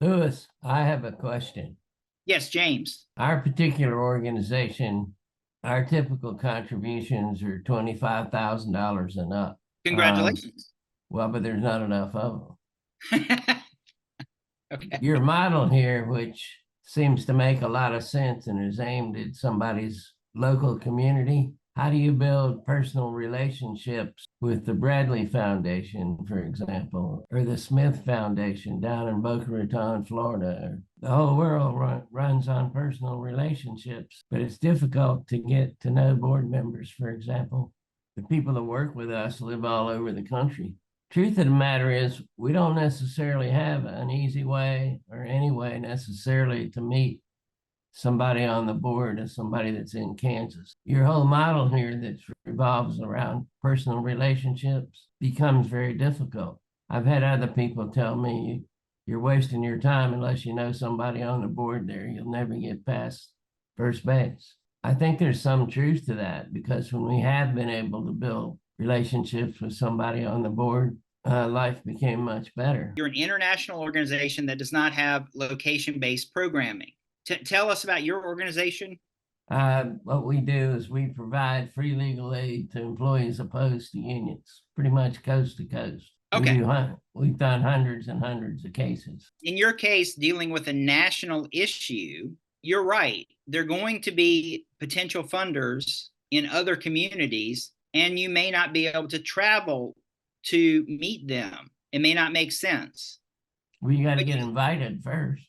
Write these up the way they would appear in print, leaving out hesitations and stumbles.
Louis, I have a question. Yes, James. Our particular organization, our typical contributions are $25,000 and up. Congratulations. Well, but there's not enough of them. Okay. Your model here, which seems to make a lot of sense and is aimed at somebody's local community, how do you build personal relationships with the Bradley Foundation, for example, or the Smith Foundation down in Boca Raton, Florida? The whole world runs on personal relationships, but it's difficult to get to know board members, for example. The people that work with us live all over the country. Truth of the matter is, we don't necessarily have an easy way or any way necessarily to meet somebody on the board as somebody that's in Kansas. Your whole model here that revolves around personal relationships becomes very difficult. I've had other people tell me you're wasting your time unless you know somebody on the board there. You'll never get past first base. I think there's some truth to that because when we have been able to build relationships with somebody on the board, life became much better. You're an international organization that does not have location-based programming. Tell us about your organization. What we do is we provide free legal aid to employees opposed to unions, pretty much coast to coast. Okay. We've done hundreds and hundreds of cases. In your case, dealing with a national issue, you're right. They're going to be potential funders in other communities, and you may not be able to travel to meet them. It may not make sense. Well, you got to get invited first.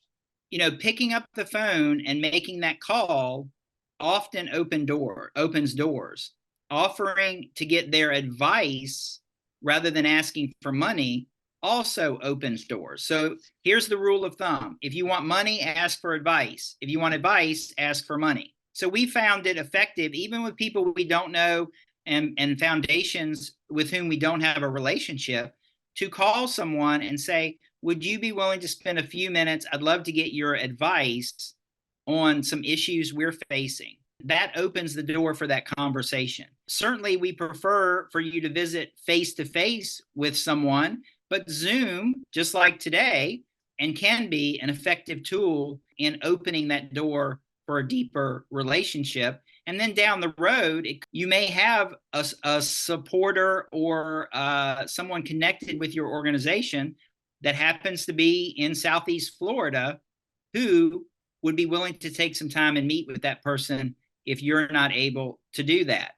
Picking up the phone and making that call often opens doors. Offering to get their advice rather than asking for money also opens doors. So here's the rule of thumb. If you want money, ask for advice. If you want advice, ask for money. So we found it effective, even with people we don't know and foundations with whom we don't have a relationship, to call someone and say, would you be willing to spend a few minutes? I'd love to get your advice on some issues we're facing. That opens the door for that conversation. Certainly, we prefer for you to visit face-to-face with someone, but Zoom, just like today, and can be an effective tool in opening that door for a deeper relationship. And then down the road, you may have a supporter or someone connected with your organization that happens to be in Southeast Florida who would be willing to take some time and meet with that person if you're not able to do that.